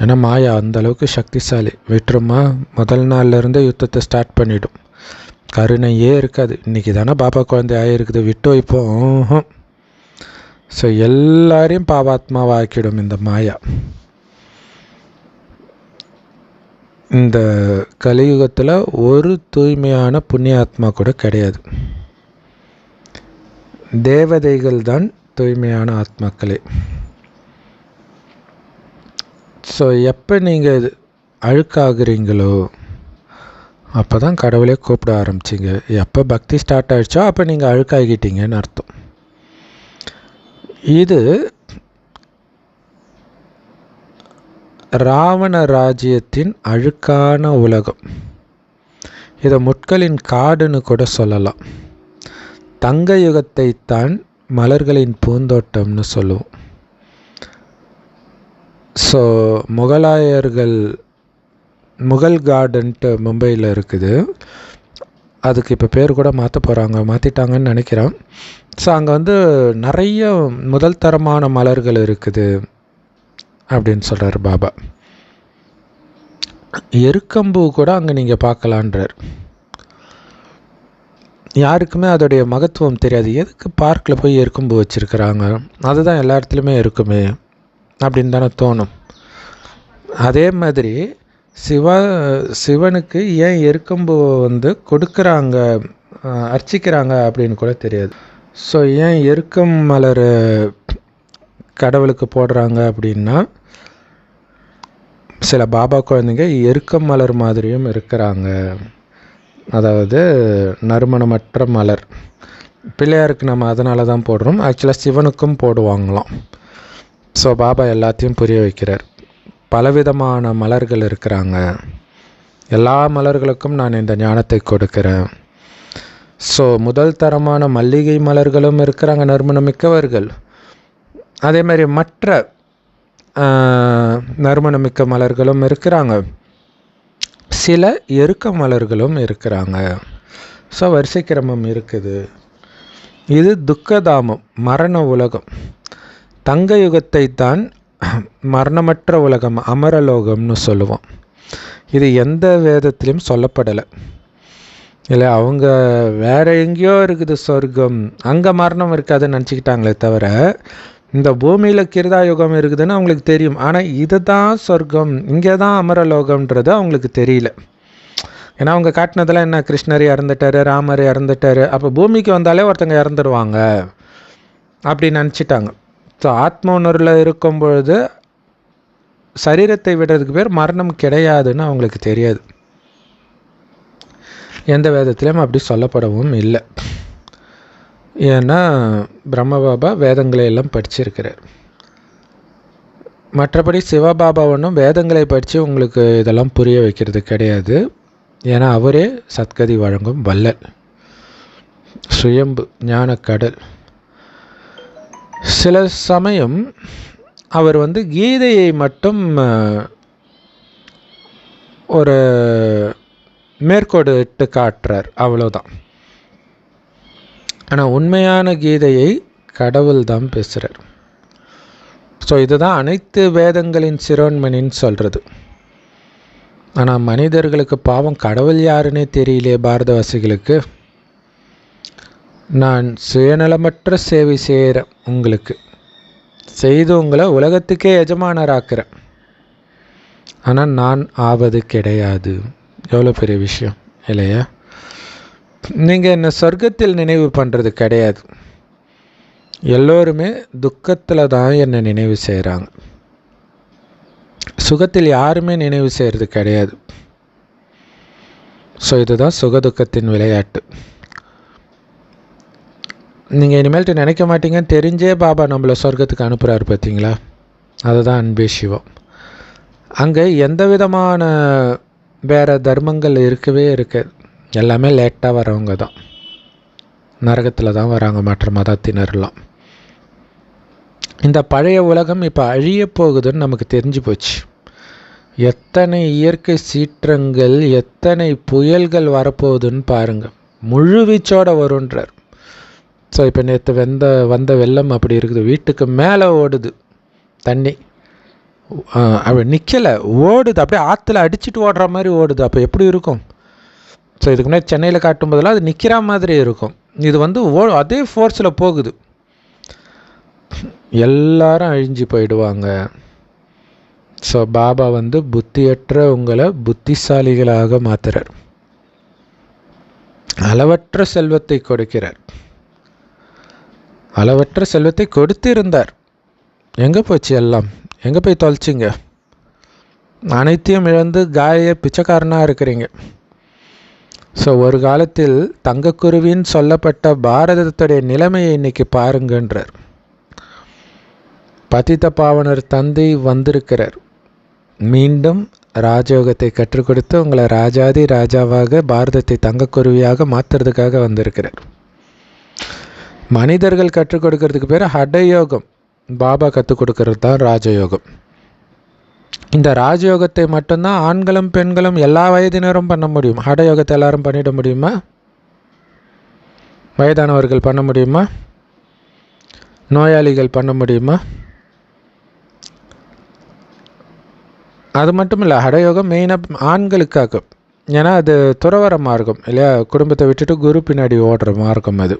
ஏன்னா மாயா அந்தளவுக்கு சக்திசாலி. விட்டுருமா முதல் நாள்லேருந்தே யுத்தத்தை ஸ்டார்ட் பண்ணிவிடும். கருணையே இருக்காது. இன்றைக்கி தானே பாப்பா குழந்தை ஆகிருக்குது, விட்டு வைப்போம். ஸோ எல்லாரையும் பாவாத்மாவாக்கிடும் இந்த மாயா. இந்த கலியுகத்தில் ஒரு தூய்மையான புண்ணிய ஆத்மா கூட கிடையாது. தேவதைகள் தான் தூய்மையான ஆத்மாக்களே. ஸோ எப்போ நீங்கள் அழுக்காகிறீங்களோ அப்போ தான் கடவுளே கூப்பிட ஆரம்பிச்சிங்க. எப்போ பக்தி ஸ்டார்ட் ஆகிடுச்சோ அப்போ நீங்கள் அழுக்காகிட்டீங்கன்னு அர்த்தம். இது ராவண ராஜ்யத்தின் அழுக்கான உலகம். இதை முட்களின் காடுன்னு கூட சொல்லலாம். தங்க யுகத்தை தான் மலர்களின் பூந்தோட்டம்னு சொல்லுவோம். ஸோ முகல் கார்டன்ட்டு மும்பையில் இருக்குது. அதுக்கு இப்போ பேர் கூட மாற்றிட்டாங்கன்னு நினைக்கிறேன். ஸோ அங்கே நிறைய முதல் தரமான மலர்கள் இருக்குது அப்படின்னு சொல்கிறார் பாபா. எருக்கம்பூ கூட அங்கே நீங்கள் பார்க்கலான்றார். யாருக்குமே அதோடைய மகத்துவம் தெரியாது. எதுக்கு பார்க்கில் போய் எருக்கம்பூ வச்சுருக்கிறாங்க, அதுதான் எல்லா இடத்துலையுமே இருக்குமே அப்படின்னு தானே தோணும். அதே மாதிரி சிவனுக்கு ஏன் எருக்கம்பூவை வந்து கொடுக்குறாங்க, அர்ச்சிக்கிறாங்க அப்படின்னு கூட தெரியாது. ஸோ ஏன் எருக்கம் மலர் கடவுளுக்கு போடுறாங்க அப்படின்னா, சில பாபா குழந்தைங்க எருக்கம் மலர் மாதிரியும் இருக்கிறாங்க. அதாவது நறுமணமற்ற மலர். பிள்ளையாருக்கு நம்ம அதனால தான் போடுறோம். ஆக்சுவலாக சிவனுக்கும் போடுவாங்களாம். ஸோ பாபா எல்லாத்தையும் புரிய வைக்கிறார். பலவிதமான மலர்கள் இருக்கிறாங்க, எல்லா மலர்களுக்கும் நான் இந்த ஞானத்தை கொடுக்கிறேன். ஸோ முதல் தரமான மல்லிகை மலர்களும் இருக்கிறாங்க, நறுமணமிக்கவர்கள். அதே மாதிரி மற்ற நறுமணமிக்க மலர்களும் இருக்கிறாங்க, சில எருக்க மலர்களும் இருக்கிறாங்க. ஸோ வரிசை கிரமம் இருக்குது. இது துக்கதாமம், மரண உலகம். தங்க யுகத்தை தான் மரணமற்ற உலகம், அமரலோகம்னு சொல்லுவோம். இது எந்த வேதத்திலையும் சொல்லப்படலை இல்லை. அவங்க வேறு எங்கேயோ இருக்குது சொர்க்கம், அங்கே மரணம் இருக்காதுன்னு நினச்சிக்கிட்டாங்களே தவிர, இந்த பூமியில் கிருதா யுகம் இருக்குதுன்னு அவங்களுக்கு தெரியும். ஆனால் இது தான் சொர்க்கம், இங்கே தான் அமரலோகம்ன்றது அவங்களுக்கு தெரியல. ஏன்னா அவங்க காட்டினதெல்லாம் என்ன, கிருஷ்ணர் இறந்துட்டார், ராமர் இறந்துட்டார், அப்போ பூமிக்கு வந்தாலே ஒருத்தங்க இறந்துடுவாங்க அப்படின்னு நினச்சிட்டாங்க. ஸோ ஆத்ம உணர்வில் இருக்கும் பொழுது சரீரத்தை விடுறதுக்கு பேர் மரணம் கிடையாதுன்னு அவங்களுக்கு தெரியாது. எந்த வேதத்திலையும் அப்படி சொல்லப்படவும் இல்லை. ஏன்னா பிரம்மபாபா வேதங்களை எல்லாம் படிச்சிருக்கிறார். மற்றபடி சிவபாபா ஒன்றும் வேதங்களை படித்து உங்களுக்கு இதெல்லாம் புரிய வைக்கிறது கிடையாது. ஏன்னா அவரே சத்கதி வழங்கும் வள்ளல், சுயம்பு ஞானக்கடல். சில சமயம் அவர் வந்து கீதையை மட்டும் ஒரு மேற்கோடு இட்டு காட்டுறார், அவ்வளோதான். ஆனால் உண்மையான கீதையை கடவுள் தான் பேசுகிறார். ஸோ இதுதான் அனைத்து வேதங்களின் சிரோன்மணின்னு சொல்கிறது. ஆனால் மனிதர்களுக்கு பாவம் கடவுள் யாருன்னே தெரியலையே பாரதவாசிகளுக்கு. நான் சுயநலமற்ற சேவை செய்கிறேன், உங்களுக்கு செய்து உங்களை உலகத்துக்கே எஜமானராக்கிறேன், ஆனால் நான் ஆவது கிடையாது. எவ்வளோ பெரிய விஷயம் இல்லையா? நீங்கள் என்ன சொர்க்கத்தில் நினைவு பண்ணுறது கிடையாது, எல்லோருமே துக்கத்தில் தான் என்னை நினைவு செய்கிறாங்க. சுகத்தில் யாருமே நினைவு செய்கிறது கிடையாது. ஸோ இதுதான் சுகதுக்கத்தின் விளையாட்டு. நீங்கள் இனிமேல்ட்டு நினைக்க மாட்டீங்கன்னு தெரிஞ்சே பாபா நம்மளை சொர்க்கத்துக்கு அனுப்புகிறாரு பார்த்தீங்களா? அதுதான் அன்பே சிவம். அங்கே எந்த விதமான வேறு தர்மங்கள் இருக்கவே இருக்காது. எல்லாமே லேட்டாக வரவங்க தான் நரகத்தில் தான் வராங்க, மற்ற மதத்தினர்லாம். இந்த பழைய உலகம் இப்போ அழிய போகுதுன்னு நமக்கு தெரிஞ்சு போச்சு. எத்தனை இயற்கை சீற்றங்கள், எத்தனை புயல்கள் வரப்போகுதுன்னு பாருங்கள். முழு வீச்சோடு வருன்றார். ஸோ இப்போ நேற்று வந்த வெள்ளம் அப்படி இருக்குது. வீட்டுக்கு மேலே ஓடுது தண்ணி, அப்படி நிற்கலை, ஓடுது, அப்படியே ஆற்றுல அடிச்சுட்டு ஓடுற மாதிரி ஓடுது. அப்போ எப்படி இருக்கும்? ஸோ இதுக்கு முன்னாடி சென்னையில் காட்டும் போதெல்லாம் அது நிற்கிற மாதிரி இருக்கும். இது வந்து அதே ஃபோர்ஸில் போகுது. எல்லாரும் அழிஞ்சு போயிடுவாங்க. ஸோ பாபா வந்து புத்தியற்ற உங்களை புத்திசாலிகளாக மாற்றுறார். அளவற்ற செல்வத்தை கொடுக்கிறார். அளவற்ற செல்வத்தை கொடுத்திருந்தார். எங்கே போச்சு எல்லாம்? எங்கே போய் தொலைச்சிங்க? அனைத்தையும் இழந்து காய பிச்சைக்காரனாக இருக்கிறீங்க. ஸோ ஒரு காலத்தில் தங்கக்குருவின்னு சொல்லப்பட்ட பாரதத்துடைய நிலைமையை இன்னைக்கு பாருங்கன்றார். பதித பாவனர் தந்தை வந்திருக்கிறார். மீண்டும் ராஜயோகத்தை கற்றுக் கொடுத்து உங்களை ராஜாதி ராஜாவாக, பாரதத்தை தங்கக்குருவியாக மாற்றுறதுக்காக வந்திருக்கிறார். மனிதர்கள் கற்றுக் கொடுக்கறதுக்கு பேர் ஹடயோகம். பாபா கற்றுக் கொடுக்கறது தான் ராஜயோகம். இந்த ராஜயோகத்தை மட்டும்தான் ஆண்களும் பெண்களும் எல்லா வயதினரும் பண்ண முடியும். ஹடயோகத்தை எல்லாரும் பண்ணிட முடியுமா? வயதானவர்கள் பண்ண முடியுமா? நோயாளிகள் பண்ண முடியுமா? அது மட்டும் இல்லை, ஹடயோகம் மெயினாக ஆண்களுக்காக. ஏன்னா அது துறவற மார்க்கம் இல்லையா, குடும்பத்தை விட்டுட்டு குரு பின்னாடி ஓடுற மார்க்கம் அது.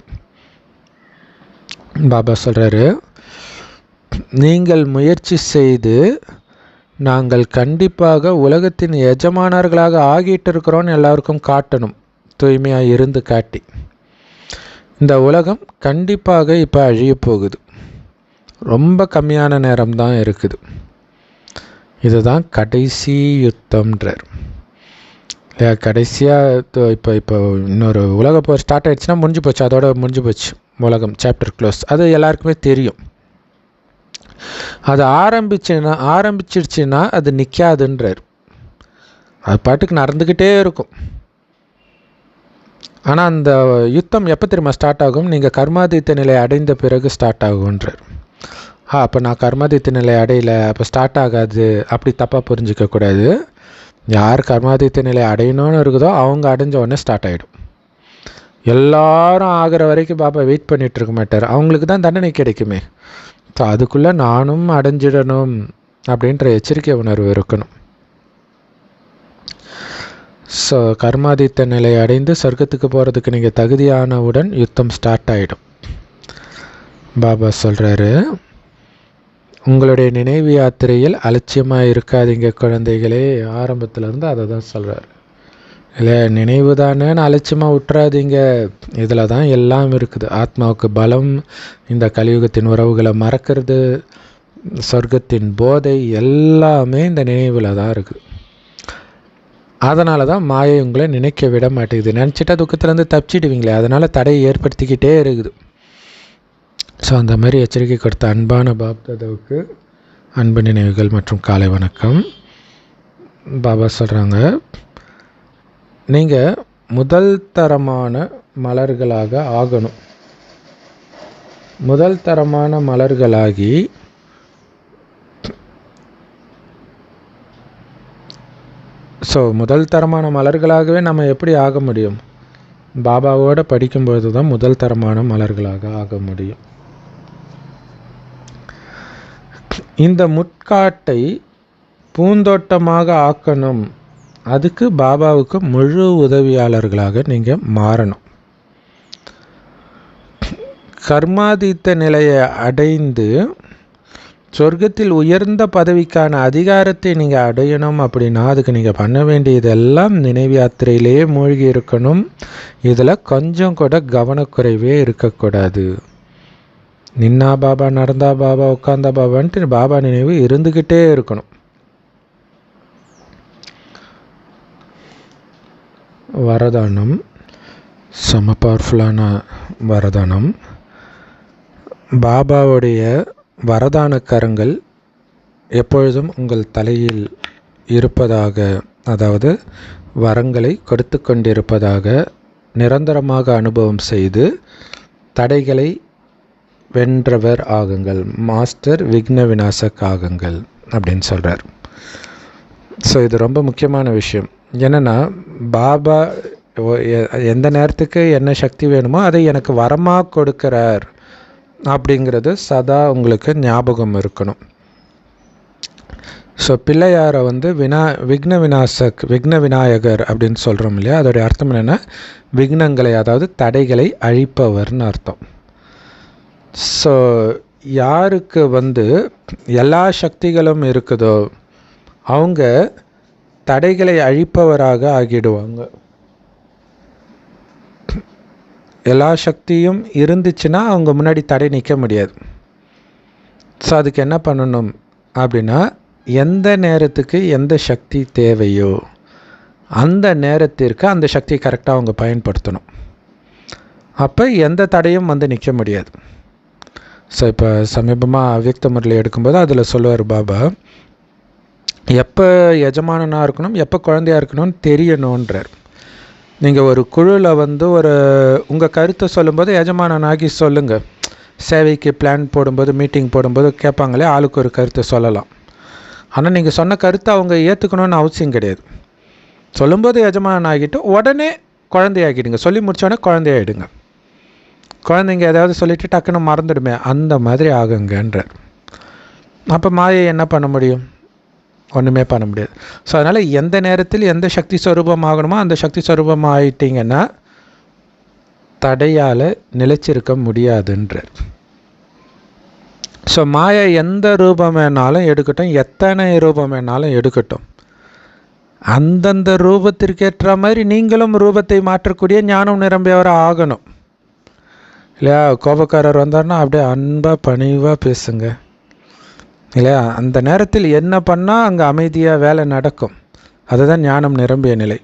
பாபா சொல்கிறாரு, நீங்கள் முயற்சி செய்து நாங்கள் கண்டிப்பாக உலகத்தின் எஜமானர்களாக ஆகிட்டு இருக்கிறோன்னு எல்லாருக்கும் காட்டணும், தூய்மையாக இருந்து காட்டி. இந்த உலகம் கண்டிப்பாக இப்போ அழிய போகுது, ரொம்ப கம்மியான நேரம்தான் இருக்குது. இதுதான் கடைசி யுத்தம்ன்றார் இல்லையா. கடைசியாக இப்போ இன்னொரு உலக போர் ஸ்டார்ட் ஆகிடுச்சுன்னா முடிஞ்சு போச்சு, அதோட முடிஞ்சு போச்சு உலகம், சாப்டர் க்ளோஸ். அது எல்லாருக்குமே தெரியும். அது ஆரம்பிச்சிடுச்சுன்னா அது நிற்காதுன்றார். அது பாட்டுக்கு நடந்துக்கிட்டே இருக்கும். ஆனால் அந்த யுத்தம் எப்போ தெரியுமா ஸ்டார்ட் ஆகும்? நீங்கள் கர்மாதித்த நிலை அடைந்த பிறகு ஸ்டார்ட் ஆகுன்றார். அப்போ நான் கர்மாதித்த நிலை அடையலை, அப்போ ஸ்டார்ட் ஆகாது, அப்படி தப்பாக புரிஞ்சிக்கக்கூடாது. யார் கர்மாதித்த நிலை அடையணும்னு இருக்குதோ அவங்க அடைஞ்ச உடனே ஸ்டார்ட் ஆகிடும். எல்லாரும் ஆகிற வரைக்கும் பாபா வெயிட் பண்ணிகிட்டு இருக்க மாட்டார், அவங்களுக்கு தான் தண்டனை கிடைக்குமே. ஸோ அதுக்குள்ளே நானும் அடைஞ்சிடணும் அப்படின்ற எச்சரிக்கை உணர்வு இருக்கணும். ஸோ கர்மாதித்த நிலை அடைந்து சொர்க்கத்துக்கு போகிறதுக்கு நீங்கள் தகுதியானவுடன் யுத்தம் ஸ்டார்ட் ஆகிடும். பாபா சொல்கிறாரு, உங்களுடைய நினைவு யாத்திரையில் அலட்சியமாக இருக்காதீங்க குழந்தைகளே. ஆரம்பத்துலேருந்து அதை தான் சொல்கிறார் இல்லை, நினைவு தானேன்னு அலட்சியமாக விட்டுறாதீங்க. இதில் தான் எல்லாம் இருக்குது. ஆத்மாவுக்கு பலம், இந்த கலியுகத்தின் உறவுகளை மறக்கிறது, சொர்க்கத்தின் போதை எல்லாமே இந்த நினைவில் தான் இருக்குது. அதனால தான் மாயை உங்களை நினைக்க விட மாட்டேங்குது. நினச்சிட்டா துக்கத்துலேருந்து தப்பிச்சிடுவீங்களே, அதனால் தடையை ஏற்படுத்திக்கிட்டே இருக்குது. ஸோ அந்த மாதிரி எச்சரிக்கை கொடுத்த அன்பான பாப்தாதாவுக்கு அன்பு நினைவுகள் மற்றும் காலை வணக்கம். பாபா சொல்கிறாங்க, நீங்கள் முதல் தரமான மலர்களாக ஆகணும். முதல் தரமான மலர்களாகி முதல் தரமான மலர்களாகவே நம்ம எப்படி ஆக முடியும்? பாபாவோடு படிக்கும்பொழுது தான் முதல் தரமான மலர்களாக ஆக முடியும். இந்த முட்காட்டை பூந்தோட்டமாக ஆக்கணும். அதுக்கு பாபாவுக்கு முழு உதவியாளர்களாக நீங்கள் மாறணும். கர்மாதீத்த நிலையை அடைந்து சொர்க்கத்தில் உயர்ந்த பதவிக்கான அதிகாரத்தை நீங்கள் அடையணும். அப்படின்னா அதுக்கு நீங்கள் பண்ண வேண்டியதெல்லாம் நினைவு யாத்திரையிலேயே மூழ்கி இருக்கணும். இதில் கொஞ்சம் கூட கவனக்குறைவே இருக்கக்கூடாது. நின்னா பாபா, நடந்தா பாபா, உட்காந்தா பாபான்ட்டு பாபா நினைவு இருந்துக்கிட்டே இருக்கணும். வரதானம் செம பவர்ஃபுல்லான வரதானம். பாபாவுடைய வரதான கரங்கள் எப்பொழுதும் உங்கள் தலையில் இருப்பதாக, அதாவது வரங்களை கொடுத்து கொண்டிருப்பதாக நிரந்தரமாக அனுபவம் செய்து தடைகளை வென்றவர் ஆகுங்கள். மாஸ்டர் விக்ன விநாசக் ஆகுங்கள் அப்படின்னு சொல்கிறார். ஸோ இது ரொம்ப முக்கியமான விஷயம். என்னென்னா, பாபா எந்த நேரத்துக்கு என்ன சக்தி வேணுமோ அதை எனக்கு வரமாக கொடுக்கிறார் அப்படிங்கிறது சதா உங்களுக்கு ஞாபகம் இருக்கணும். ஸோ பிள்ளையாரை விக்ன விநாயகர் அப்படின்னு சொல்கிறோம் இல்லையா, அதோடைய அர்த்தம் என்னென்னா விக்னங்களை, அதாவது தடைகளை அழிப்பவர்னு அர்த்தம். ஸோ யாருக்கு எல்லா சக்திகளும் இருக்குதோ அவங்க தடைகளை அழிப்பவராக ஆகிடுவாங்க. எல்லா சக்தியும் இருந்துச்சுன்னா அவங்க முன்னாடி தடை நிற்க முடியாது. ஸோ அதுக்கு என்ன பண்ணணும் அப்படின்னா, எந்த நேரத்துக்கு எந்த சக்தி தேவையோ அந்த நேரத்திற்கு அந்த சக்தியை கரெக்டாக அவங்க பயன்படுத்தணும். அப்போ எந்த தடையும் நிற்க முடியாது. ஸோ இப்போ சமீபமாக அவ்யக்த முறையில் எடுக்கும்போது அதில் சொல்லுவார் பாபா, எப்போ எஜமானனாக இருக்கணும், எப்போ குழந்தையாக இருக்கணும்னு தெரியணுன்றார். நீங்கள் ஒரு குழுவில் உங்கள் கருத்தை சொல்லும்போது எஜமானனாகி சொல்லுங்கள். சேவைக்கு பிளான் போடும்போது, மீட்டிங் போடும்போது கேட்பாங்களே, ஆளுக்கு ஒரு கருத்தை சொல்லலாம். ஆனால் நீங்கள் சொன்ன கருத்தை அவங்க ஏற்றுக்கணும்னு அவசியம் கிடையாது. சொல்லும்போது எஜமானன் ஆகிட்டு உடனே குழந்தையாகிடுங்க. சொல்லி முடித்தோடனே குழந்தையாகிடுங்க. குழந்தைங்க ஏதாவது சொல்லிவிட்டு டக்குன்னு மறந்துடுமே, அந்த மாதிரி ஆகுங்கன்றார். அப்போ மாயை என்ன பண்ண முடியும்? ஒன்றுமே பண்ண முடியாது. ஸோ அதனால் எந்த நேரத்தில் எந்த சக்தி ஸ்வரூபம் ஆகணுமோ அந்த சக்தி ஸ்வரூபம் ஆகிட்டிங்கன்னா தடையால் நிலைச்சிருக்க முடியாதுன்றார். ஸோ மாயா எந்த ரூபம் வேணாலும் எடுக்கட்டும், எத்தனை ரூபம் வேணாலும் எடுக்கட்டும், அந்தந்த ரூபத்திற்கேற்ற மாதிரி நீங்களும் ரூபத்தை மாற்றக்கூடிய ஞானம் நிரம்பியவராக ஆகணும் இல்லையா? கோபக்காரர் வந்தார்னா அப்படியே அன்பாக பணிவாக பேசுங்க இல்லையா? அந்த நேரத்தில் என்ன பண்ணால் அங்கே அமைதியாக வேலை நடக்கும். அதுதான் ஞானம் நிரம்பிய நிலை.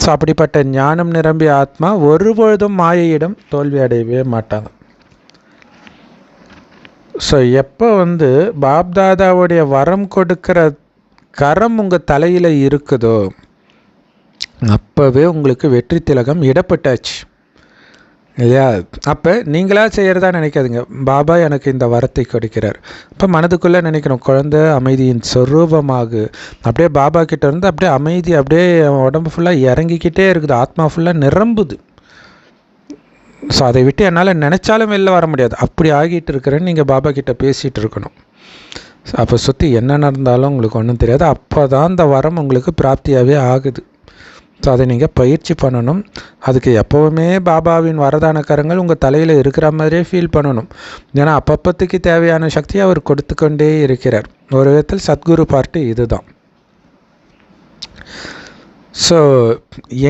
ஸோ அப்படிப்பட்ட ஞானம் நிரம்பிய ஆத்மா ஒருபொழுதும் மாயையிடம் தோல்வி அடையவே மாட்டாங்க. ஸோ எப்போ பாப்தாதாவுடைய வரம் கொடுக்கிற கரம் உங்கள் தலையில் இருக்குதோ அப்போவே உங்களுக்கு வெற்றி திலகம் இடப்பட்டாச்சு இல்லையா? அப்போ நீங்களாக செய்கிறதா நினைக்காதுங்க, பாபா எனக்கு இந்த வரத்தை கொடுக்கிறார். இப்போ மனதுக்குள்ளே நினைக்கணும், குழந்தை அமைதியின் சொரூபமாகு. அப்படியே பாபா கிட்ட இருந்து அப்படியே அமைதி அப்படியே உடம்பு ஃபுல்லாக இறங்கிக்கிட்டே இருக்குது, ஆத்மா ஃபுல்லாக நிரம்புது. ஸோ அதை விட்டு என்னால் நினச்சாலும் வெளில வர முடியாது, அப்படி ஆகிட்டு இருக்கிறேன்னு நீங்கள் பாபா கிட்ட பேசிகிட்டு இருக்கணும். அப்போ சுற்றி என்ன நடந்தாலும் உங்களுக்கு ஒன்றும் தெரியாது. அப்போ தான் அந்த வரம் உங்களுக்கு பிராப்தியாகவே ஆகுது. ஸோ அதை நீங்கள் பயிற்சி பண்ணணும். அதுக்கு எப்போவுமே பாபாவின் வரதான கரங்கள் உங்கள் தலையில் இருக்கிற மாதிரியே ஃபீல் பண்ணணும். ஏன்னா அப்பப்பத்துக்கு தேவையான சக்தியை அவர் கொடுத்து கொண்டே இருக்கிறார். ஒரு விதத்தில் சத்குரு பார்ட்டி இதுதான். ஸோ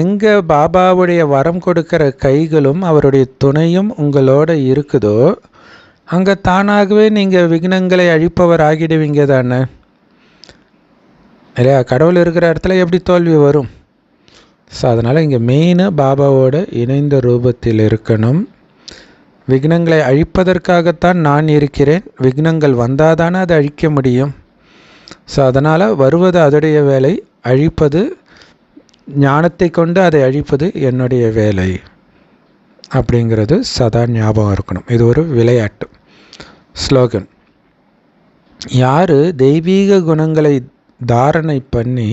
எங்கே பாபாவுடைய வரம் கொடுக்கிற கைகளும் அவருடைய துணையும் உங்களோட இருக்குதோ அங்கே தானாகவே நீங்கள் விக்னங்களை அழிப்பவர் ஆகிடுவீங்க தானே இல்லையா? கடவுள் இருக்கிற இடத்துல எப்படி தோல்வி வரும்? ஸோ அதனால் இங்கே மெயினாக பாபாவோட இணைந்த ரூபத்தில் இருக்கணும். விக்னங்களை அழிப்பதற்காகத்தான் நான் இருக்கிறேன், விக்னங்கள் வந்தால் தானே அதை அழிக்க முடியும். ஸோ அதனால் வருவது அதோடைய வேலை, அழிப்பது ஞானத்தை கொண்டு அதை அழிப்பது என்னுடைய வேலை அப்படிங்கிறது சதா ஞாபகம் இருக்கணும். இது ஒரு விளையாட்டு ஸ்லோகன். யார் தெய்வீக குணங்களை தாரணை பண்ணி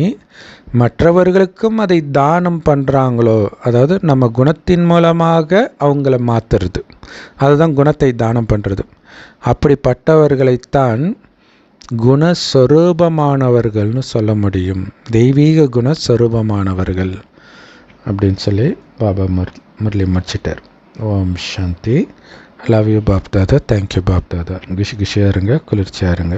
மற்றவர்களுக்கும் அதை தானம் பண்ணுறாங்களோ, அதாவது நம்ம குணத்தின் மூலமாக அவங்கள மாற்றுறது, அதுதான் குணத்தை தானம் பண்ணுறது. அப்படிப்பட்டவர்களைத்தான் குணஸ்வரூபமானவர்கள்னு சொல்ல முடியும், தெய்வீக குணஸ்வரூபமானவர்கள் அப்படின்னு சொல்லி பாபா முரளி முடிச்சிட்டார். Om Shanti. Love you Bap Dada. Thank you Bap Dada. குஷியாக இருங்க, குளிர்ச்சியாக இருங்க.